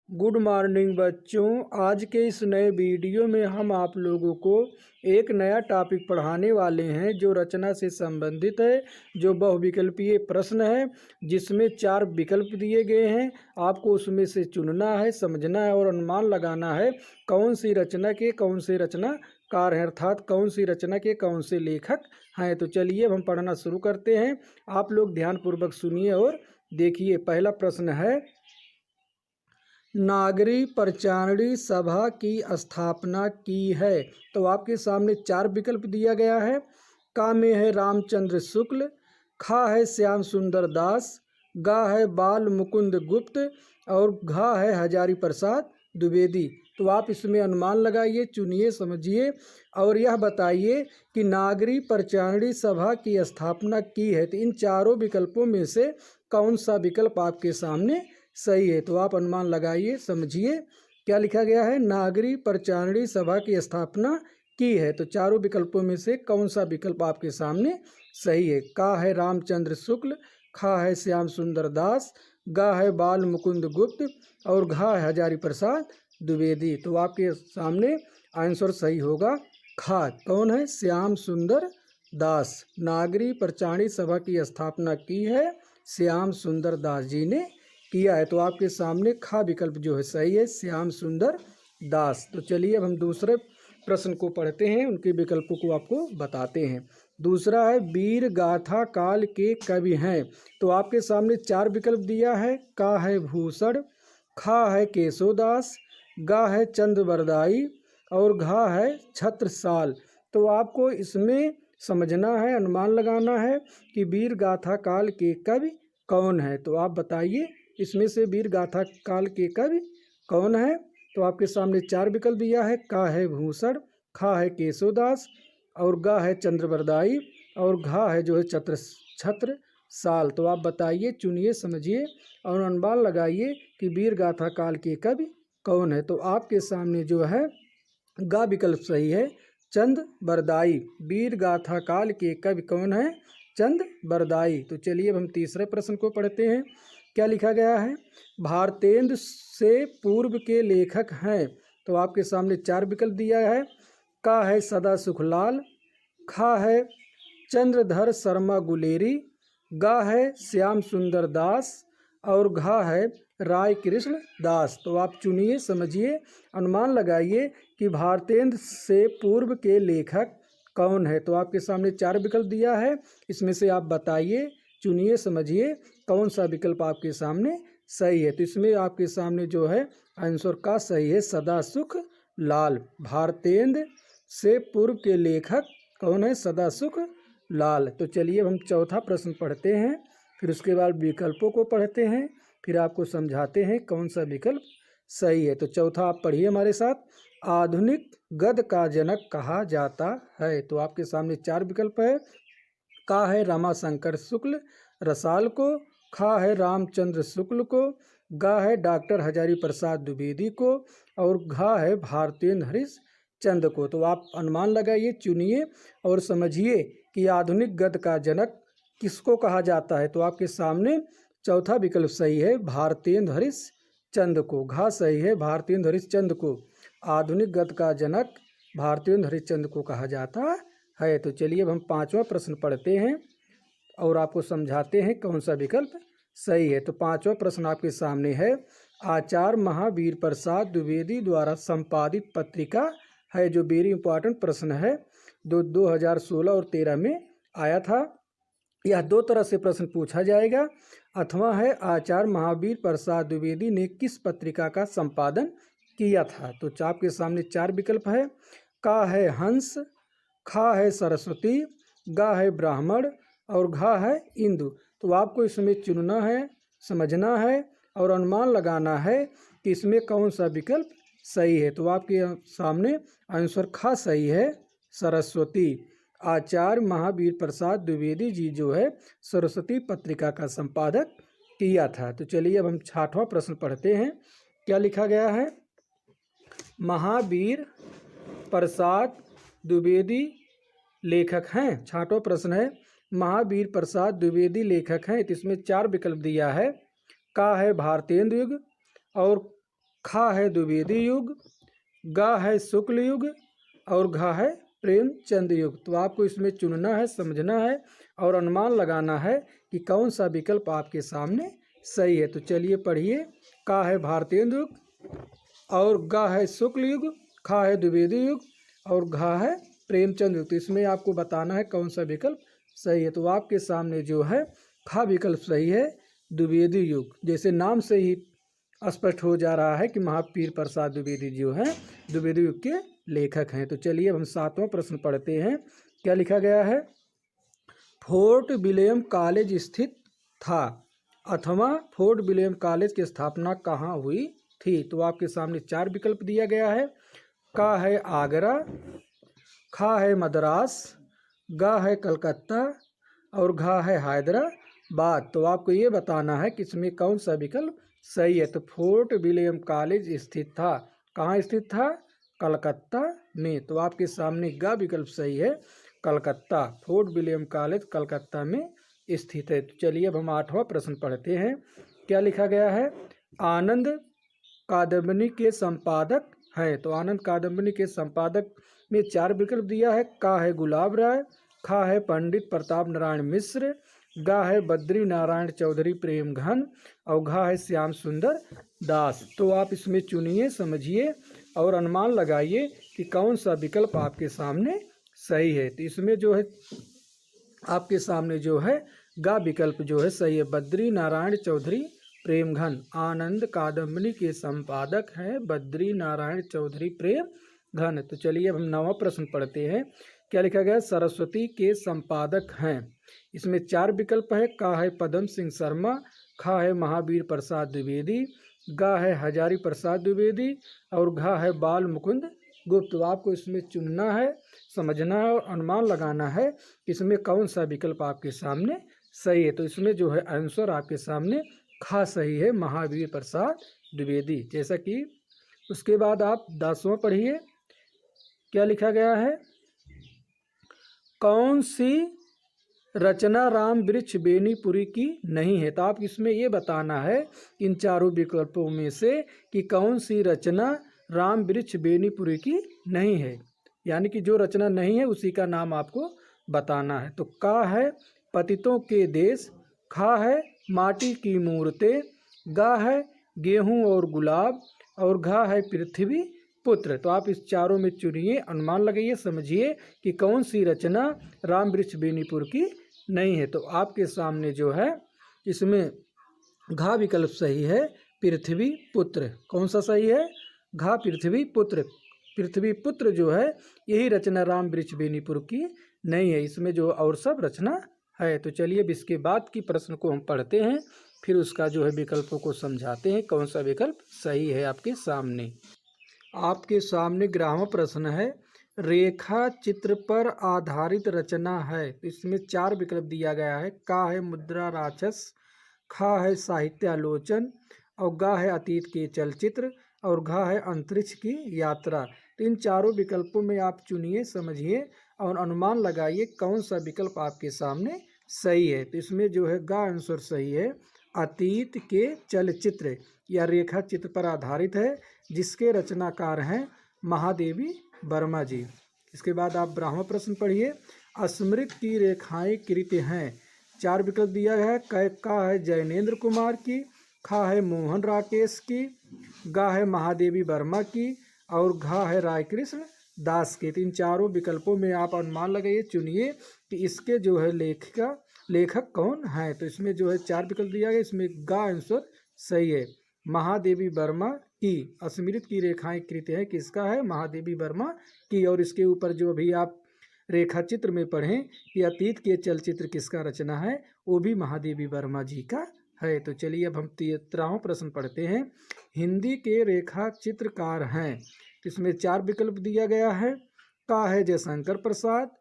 Good morning बच्चों। आज के इस नए वीडियो में हम आप लोगों को एक नया टॉपिक पढ़ाने वाले हैं जो रचना से संबंधित है, जो बहुविकल्पीय प्रश्न है जिसमें 4 विकल्प दिए गए हैं। आपको उसमें से चुनना है, समझना है और अनुमान लगाना है कौन सी रचना के कौन से रचनाकार हैं, अर्थात कौन सी रचना के कौन से लेखक हैं। तो चलिए अब हम पढ़ना शुरू करते हैं। आप लोग ध्यानपूर्वक सुनिए और देखिए। पहला प्रश्न है, नागरी प्रचारणी सभा की स्थापना की है। तो आपके सामने 4 विकल्प दिया गया है। का में है रामचंद्र शुक्ल, खा है श्याम सुंदर दास, गा है बाल मुकुंद गुप्त और घा है हजारी प्रसाद द्विवेदी। तो आप इसमें अनुमान लगाइए, चुनिए, समझिए और यह बताइए कि नागरी प्रचारणी सभा की स्थापना की है। तो इन चारों विकल्पों में से कौन सा विकल्प आपके सामने सही है। तो आप अनुमान लगाइए, समझिए। क्या लिखा गया है? नागरी प्रचारणी सभा की स्थापना की है। तो चारों विकल्पों में से कौन सा विकल्प आपके सामने सही है? का है रामचंद्र शुक्ल, खा है श्याम सुंदर दास, गा है बाल मुकुंद गुप्त और घा है हजारी प्रसाद द्विवेदी। तो आपके सामने आंसर सही होगा खा। कौन है? श्याम सुंदर दास। नागरी प्रचारणी सभा की स्थापना की है श्याम सुंदर दास जी ने किया है। तो आपके सामने खा विकल्प जो है सही है, श्याम सुंदर दास। तो चलिए अब हम दूसरे प्रश्न को पढ़ते हैं, उनके विकल्पों को आपको बताते हैं। दूसरा है, वीर गाथा काल के कवि हैं। तो आपके सामने 4 विकल्प दिया है। का है भूषण, खा है केशोदास, गा है चंद्रवरदाई और घा है छत्रसाल। तो आपको इसमें समझना है, अनुमान लगाना है कि वीर गाथा काल के कवि कौन है। तो आप बताइए इसमें से वीर गाथा काल के कवि कौन है। तो आपके सामने 4 विकल्प दिया है। का है भूषण, खा है केशोदास और गा है चंद्रवरदाई और घा है जो है छत्रसाल। तो आप बताइए, चुनिए, समझिए और अनुमान लगाइए कि वीर गाथा काल के कवि कौन है। तो आपके सामने जो है गा विकल्प सही है, चंद्रवरदाई। वीर गाथा काल के कवि कौन है? चंद्रवरदाई। तो चलिए अब हम तीसरे प्रश्न को पढ़ते हैं। क्या लिखा गया है? भारतेंदु से पूर्व के लेखक हैं। तो आपके सामने 4 विकल्प दिया है। का है सदा सुखलाल, खा है चंद्रधर शर्मा गुलेरी, गा है श्याम सुंदर दास और घा है राय कृष्ण दास। तो आप चुनिए, समझिए, अनुमान लगाइए कि भारतेंदु से पूर्व के लेखक कौन है। तो आपके सामने 4 विकल्प दिया है। इसमें से आप बताइए, चुनिए, समझिए कौन सा विकल्प आपके सामने सही है। तो इसमें आपके सामने जो है आंसर का सही है सदा सुख लाल। भारतेंदु से पूर्व के लेखक कौन है? सदा सुख लाल। तो चलिए अब हम चौथा प्रश्न पढ़ते हैं, फिर उसके बाद विकल्पों को पढ़ते हैं, फिर आपको समझाते हैं कौन सा विकल्प सही है। तो चौथा आप पढ़िए हमारे साथ। आधुनिक गद्य का जनक कहा जाता है। तो आपके सामने 4 विकल्प है। का है रमाशंकर शुक्ल रसाल को, खा है रामचंद्र शुक्ल को, गा है डॉक्टर हजारी प्रसाद द्विवेदी को और घा है भारतेंदु हरिश्चंद्र को। तो आप अनुमान लगाइए, चुनिए और समझिए कि आधुनिक गद्य का जनक किसको कहा जाता है। तो आपके सामने चौथा विकल्प सही है, भारतेंदु हरिश्चंद्र को। घा सही है, भारतेंदु हरिश्चंद्र को। आधुनिक गद्य का जनक भारतेंदु हरिश्चंद्र को कहा जाता है। तो चलिए अब हम 5वां प्रश्न पढ़ते हैं और आपको समझाते हैं कौन सा विकल्प सही है। तो 5वां प्रश्न आपके सामने है, आचार्य महावीर प्रसाद द्विवेदी द्वारा संपादित पत्रिका है। जो वेरी इंपॉर्टेंट प्रश्न है, 2016 और 13 में आया था। यह 2 तरह से प्रश्न पूछा जाएगा। अथवा है, आचार्य महावीर प्रसाद द्विवेदी ने किस पत्रिका का संपादन किया था। तो आपके सामने 4 विकल्प है। का है हंस, खा है सरस्वती, गा है ब्राह्मण और घा है इंदु। तो आपको इसमें चुनना है, समझना है और अनुमान लगाना है कि इसमें कौन सा विकल्प सही है। तो आपके सामने आंसर खा सही है, सरस्वती। आचार्य महावीर प्रसाद द्विवेदी जी जो है सरस्वती पत्रिका का संपादक किया था। तो चलिए अब हम 6वां प्रश्न पढ़ते हैं। क्या लिखा गया है? महावीर प्रसाद द्विवेदी लेखक हैं। 6वां प्रश्न है, महावीर प्रसाद द्विवेदी लेखक हैं। तो इसमें 4 विकल्प दिया है। का है भारतेंदु युग और खा है द्विवेदी युग, गा है शुक्ल युग और घा है प्रेमचंद युग। तो आपको इसमें चुनना है, समझना है और अनुमान लगाना है कि कौन सा विकल्प आपके सामने सही है। तो चलिए पढ़िए। का है भारतेंदु युग और गा है शुक्ल युग, खा है द्विवेदी युग और घा है प्रेमचंद युग। तो इसमें आपको बताना है कौन सा विकल्प सही है। तो आपके सामने जो है खा विकल्प सही है, द्विवेदी युग। जैसे नाम से ही स्पष्ट हो जा रहा है कि महावीर प्रसाद द्विवेदी जो हैं द्विवेदी युग के लेखक हैं। तो चलिए अब हम 7वां प्रश्न पढ़ते हैं। क्या लिखा गया है? फोर्ट विलियम कॉलेज स्थित था अथवा फोर्ट विलियम कॉलेज की स्थापना कहाँ हुई थी? तो आपके सामने 4 विकल्प दिया गया है। का है आगरा, खा है मद्रास, गा है कलकत्ता और घा है हैदराबाद। तो आपको ये बताना है कि इसमें कौन सा विकल्प सही है। तो फोर्ट विलियम कॉलेज स्थित था, कहाँ स्थित था? कलकत्ता में। तो आपके सामने गा विकल्प सही है, Calcutta. Fort William college Calcutta में स्थित है। तो चलिए अब हम 8वां प्रश्न पढ़ते हैं। क्या लिखा गया है? आनंद कादम्बनी के संपादक हैं। तो आनंद कादम्बनी के संपादक में 4 विकल्प दिया है। का है गुलाब राय, खा है पंडित प्रताप नारायण मिश्र, गा है बद्री नारायण चौधरी प्रेम घन और घा है श्याम सुंदर दास। तो आप इसमें चुनिए, समझिए और अनुमान लगाइए कि कौन सा विकल्प आपके सामने सही है। तो इसमें जो है आपके सामने जो है गा विकल्प जो है सही है, बद्री नारायण चौधरी प्रेम घन। आनंद कादम्बनी के संपादक हैं बद्री नारायण चौधरी प्रेम घन। तो चलिए अब हम 9वां प्रश्न पढ़ते हैं। क्या लिखा गया? सरस्वती के संपादक हैं। इसमें 4 विकल्प है। का है पदम सिंह शर्मा, खा है महावीर प्रसाद द्विवेदी, गा है हजारी प्रसाद द्विवेदी और घा है बाल मुकुंद गुप्त। तो आपको इसमें चुनना है, समझना है और अनुमान लगाना है इसमें कौन सा विकल्प आपके सामने सही है। तो इसमें जो है आंसर आपके सामने खा सही है, महावीर प्रसाद द्विवेदी। जैसा कि उसके बाद आप 10वां पढ़िए। क्या लिखा गया है? कौन सी रचना राम वृक्ष बेनीपुरी की नहीं है? तो आप इसमें ये बताना है इन चारों विकल्पों में से कि कौन सी रचना राम वृक्ष बेनीपुरी की नहीं है, यानी कि जो रचना नहीं है उसी का नाम आपको बताना है। तो का है पतितों के देश, खा है माटी की मूर्तें, गा है गेहूं और गुलाब और घा है पृथ्वी पुत्र। तो आप इस चारों में चुनिए, अनुमान लगाइए, समझिए कि कौन सी रचना राम वृक्ष बेनीपुर की नहीं है। तो आपके सामने जो है इसमें घा विकल्प सही है, पृथ्वी पुत्र। कौन सा सही है? घा पृथ्वी पुत्र। पृथ्वी पुत्र जो है यही रचना राम वृक्ष बेनीपुर की नहीं है, इसमें जो और सब रचना है। तो चलिए अब इसके बाद की प्रश्न को हम पढ़ते हैं, फिर उसका जो है विकल्पों को समझाते हैं कौन सा विकल्प सही है। आपके सामने 11वां प्रश्न है। रेखा चित्र पर आधारित रचना है। इसमें 4 विकल्प दिया गया है। का है मुद्रा राक्षस, खा है साहित्यालोचन और गा है अतीत के चलचित्र और घा है अंतरिक्ष की यात्रा। तो इन चारों विकल्पों में आप चुनिए, समझिए और अनुमान लगाइए कौन सा विकल्प आपके सामने सही है। तो इसमें जो है गा आंसर सही है, अतीत के चलचित्र या रेखा चित्र पर आधारित है, जिसके रचनाकार हैं महादेवी वर्मा जी। इसके बाद आप 12वां प्रश्न पढ़िए। स्मृत की रेखाएं कृत हैं। 4 विकल्प दिया गया है। का है जैनेन्द्र कुमार की, खा है मोहन राकेश की, गा है महादेवी वर्मा की और घा है राय कृष्ण दास के। 3 विकल्पों में आप अनुमान लगाइए, चुनिए कि इसके जो है लेखक कौन है। तो इसमें जो है 4 विकल्प दिया गया, इसमें गा आंसर सही है, महादेवी वर्मा की। स्मृत की रेखाएं कृत है किसका है? महादेवी वर्मा की। और इसके ऊपर जो भी आप रेखा चित्र में पढ़ें कि अतीत के चलचित्र किसका रचना है, वो भी महादेवी वर्मा जी का है। तो चलिए अब हम 13वां प्रश्न पढ़ते हैं। हिंदी के रेखा चित्रकार हैं। तो इसमें 4 विकल्प दिया गया है। का है जयशंकर प्रसाद,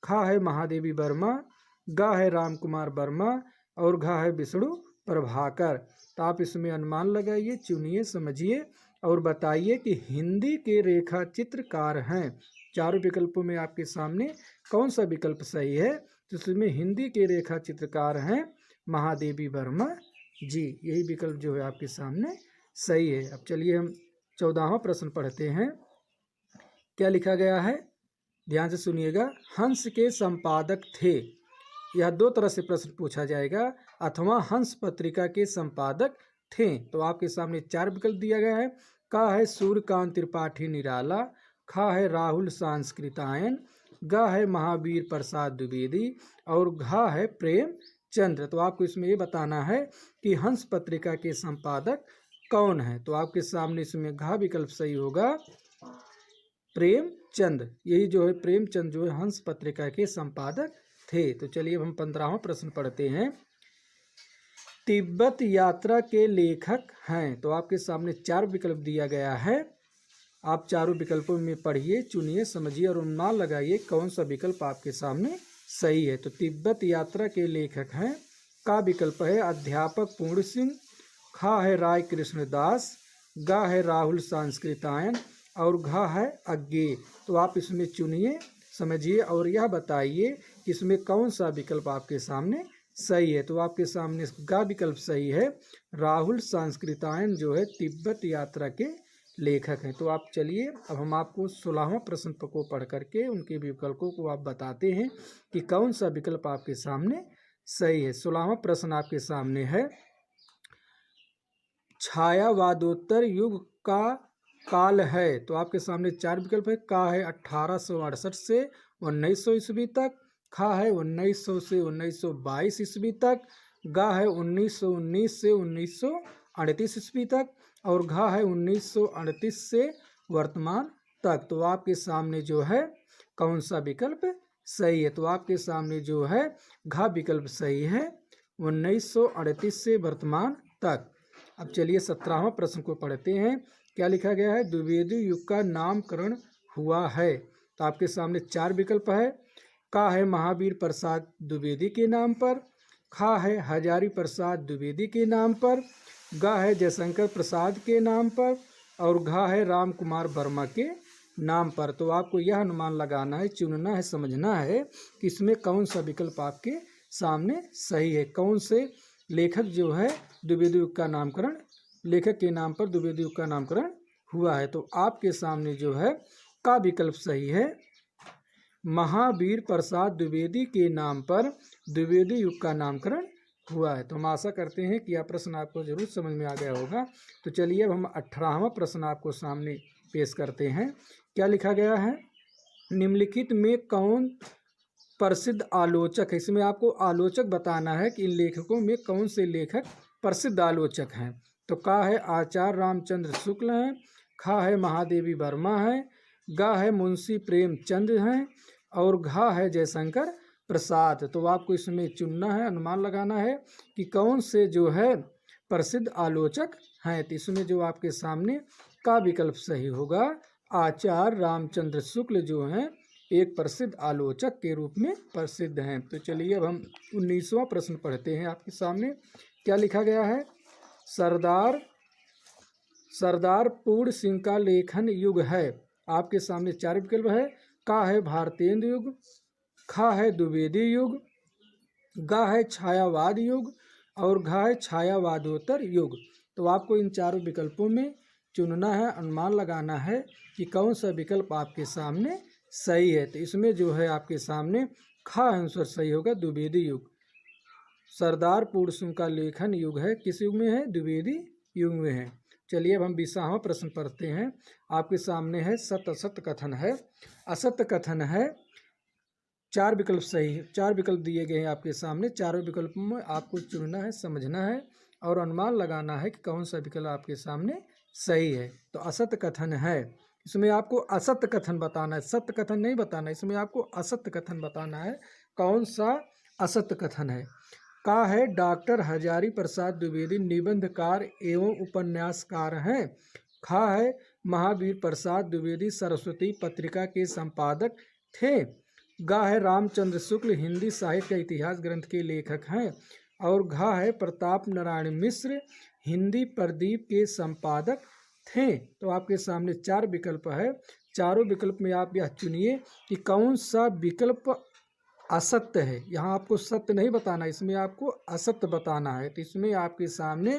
खा है महादेवी वर्मा, गा है राम कुमार वर्मा और घा है विष्णु प्रभाकर। तो आप इसमें अनुमान लगाइए, चुनिए, समझिए और बताइए कि हिंदी के रेखा चित्रकार हैं। 4 विकल्पों में आपके सामने कौन सा विकल्प सही है? तो इसमें हिंदी के रेखा चित्रकार हैं महादेवी वर्मा जी। यही विकल्प जो है आपके सामने सही है। अब चलिए हम 14वां प्रश्न पढ़ते हैं। क्या लिखा गया है, ध्यान से सुनिएगा। हंस के संपादक थे, यह दो तरह से प्रश्न पूछा जाएगा, अथवा हंस पत्रिका के संपादक थे। तो आपके सामने चार विकल्प दिया गया है। का है सूर्यकांत त्रिपाठी निराला, खा है राहुल सांस्कृतायन, गा है महावीर प्रसाद द्विवेदी और घा है प्रेमचंद्र। तो आपको इसमें ये बताना है कि हंस पत्रिका के संपादक कौन है। तो आपके सामने इसमें घा विकल्प सही होगा, प्रेमचंद। यही जो है प्रेमचंद जो है हंस पत्रिका के संपादक थे। तो चलिए अब हम 15वां प्रश्न पढ़ते हैं। तिब्बत यात्रा के लेखक हैं। तो आपके सामने चार विकल्प दिया गया है, आप चारों विकल्पों में पढ़िए, चुनिए, समझिए और अनुमान लगाइए कौन सा विकल्प आपके सामने सही है। तो तिब्बत यात्रा के लेखक हैं का विकल्प है अध्यापक पूर्ण सिंह, खा है राय कृष्णदास, गा है राहुल सांस्कृतायन और घा है अज्ञे। तो आप इसमें चुनिए, समझिए और यह बताइए कि इसमें कौन सा विकल्प आपके सामने सही है। तो आपके सामने गा विकल्प सही है, राहुल सांस्कृतायन जो है तिब्बत यात्रा के लेखक हैं। तो आप चलिए अब हम आपको 16वां प्रश्न को पढ़ करके उनके विकल्पों को आप बताते हैं कि कौन सा विकल्प आपके सामने सही है। 16वां प्रश्न आपके सामने है, छायावादोत्तर युग का काल है। तो आपके सामने चार विकल्प है। का है 1868 से 1900 ईस्वी तक, खा है 1900 से 1922 ईस्वी तक, गा है 1919 से 1938 ईस्वी तक और घा है 1938 से वर्तमान तक। तो आपके सामने जो है कौन सा विकल्प सही है। तो आपके सामने जो है घा विकल्प सही है, 1938 से वर्तमान तक। अब चलिए 17वां प्रश्न को पढ़ते हैं। क्या लिखा गया है, द्विवेदी युग का नामकरण हुआ है। तो आपके सामने चार विकल्प है। का है महावीर प्रसाद द्विवेदी के नाम पर, खा है हजारी प्रसाद द्विवेदी के नाम पर, गा है जयशंकर प्रसाद के नाम पर और घा है राम कुमार वर्मा के नाम पर। तो आपको यह अनुमान लगाना है, चुनना है, समझना है कि इसमें कौन सा विकल्प आपके सामने सही है। कौन से लेखक जो है द्विवेदी युग का नामकरण, लेखक के नाम पर द्विवेदी युग का नामकरण हुआ है। तो आपके सामने जो है का विकल्प सही है, महावीर प्रसाद द्विवेदी के नाम पर द्विवेदी युग का नामकरण हुआ है। तो हम आशा करते हैं कि यह प्रश्न आपको जरूर समझ में आ गया होगा। तो चलिए अब हम 18वां प्रश्न आपको सामने पेश करते हैं। क्या लिखा गया है, निम्नलिखित में कौन प्रसिद्ध आलोचक है। इसमें आपको आलोचक बताना है कि इन लेखकों में कौन से लेखक प्रसिद्ध आलोचक हैं। तो का है आचार्य रामचंद्र शुक्ल हैं, खा है महादेवी वर्मा है, गा है मुंशी प्रेमचंद हैं और घा है जयशंकर प्रसाद। तो आपको इसमें चुनना है, अनुमान लगाना है कि कौन से जो है प्रसिद्ध आलोचक हैं। तो इसमें जो आपके सामने का विकल्प सही होगा, आचार्य रामचंद्र शुक्ल जो हैं एक प्रसिद्ध आलोचक के रूप में प्रसिद्ध हैं। तो चलिए अब हम 19वां प्रश्न पढ़ते हैं आपके सामने। क्या लिखा गया है, सरदार पूर्ण सिंह का लेखन युग है। आपके सामने चार विकल्प है। का है भारतेंद्र युग, खा है द्विवेदी युग, गा है छायावाद युग और घा है छायावादोत्तर युग। तो आपको इन चारों विकल्पों में चुनना है, अनुमान लगाना है कि कौन सा विकल्प आपके सामने सही है। तो इसमें जो है आपके सामने खा आंसर सही होगा, द्विवेदी युग। सरदार पूर्ण सिंह का लेखन युग है, किस युग में है, द्विवेदी युग में है। चलिए अब हम 20वां प्रश्न पढ़ते हैं। आपके सामने है सत्य असत्य कथन है, असत्य कथन है। चार विकल्प सही, चार विकल्प दिए गए हैं आपके सामने। चारों विकल्पों में आपको चुनना है, समझना है और अनुमान लगाना है कि कौन सा विकल्प आपके सामने सही है। तो असत्य कथन है, इसमें आपको असत्य कथन बताना है, सत्य कथन नहीं बताना है। इसमें आपको असत्य कथन बताना है, कौन सा असत्य कथन है। का है डॉक्टर हजारी प्रसाद द्विवेदी निबंधकार एवं उपन्यासकार हैं, खा है महावीर प्रसाद द्विवेदी सरस्वती पत्रिका के संपादक थे, गा है रामचंद्र शुक्ल हिंदी साहित्य का इतिहास ग्रंथ के लेखक हैं और घा है प्रताप नारायण मिश्र हिंदी प्रदीप के संपादक थे। तो आपके सामने चार विकल्प है, चारों विकल्प में आप यह चुनिए कि कौन सा विकल्प असत्य है। यहाँ आपको सत्य नहीं बताना, इसमें आपको असत्य बताना है। तो इसमें आपके सामने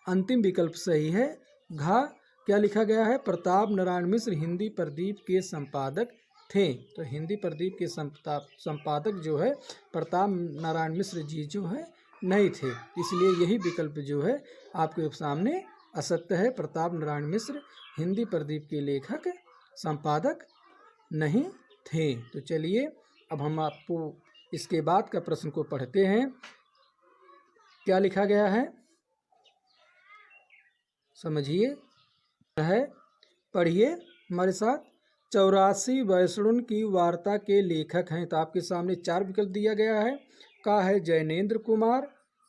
अंतिम विकल्प सही है, घा क्या लिखा गया है? प्रताप नारायण मिश्र हिंदी प्रदीप के संपादक थे। तो हिंदी प्रदीप के संपादक जो है प्रताप नारायण मिश्र जी जो है नहीं थे, इसलिए यही विकल्प जो है आपके सामने असत्य है। प्रताप नारायण मिश्र हिंदी प्रदीप के लेखक संपादक नहीं थे। तो चलिए अब हम आपको इसके बाद का प्रश्न को पढ़ते हैं। क्या लिखा गया है समझिए, है पढ़िए हमारे साथ। 84 वैष्णव की वार्ता के लेखक हैं। तो आपके सामने 4 विकल्प दिया गया है। का है जैनेन्द्र कुमार,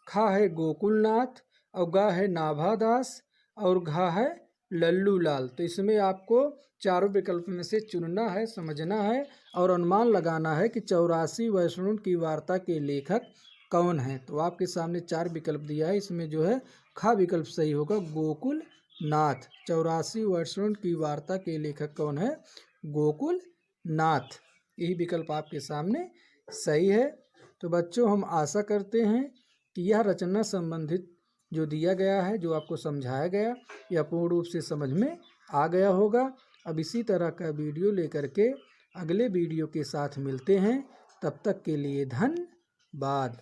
खा है गोकुलनाथ, और गा है नाभादास, और घा है लल्लू लाल। तो इसमें आपको चारों विकल्प में से चुनना है, समझना है और अनुमान लगाना है कि 84 वैष्णव की वार्ता के लेखक कौन है। तो आपके सामने 4 विकल्प दिया है, इसमें जो है खा विकल्प सही होगा, गोकुल नाथ। 84 वैष्णव की वार्ता के लेखक कौन है? गोकुल नाथ। यही विकल्प आपके सामने सही है। तो बच्चों हम आशा करते हैं कि यह रचना संबंधित जो दिया गया है, जो आपको समझाया गया, यह पूर्ण रूप से समझ में आ गया होगा। अब इसी तरह का वीडियो लेकर के अगले वीडियो के साथ मिलते हैं। तब तक के लिए धन्यवाद।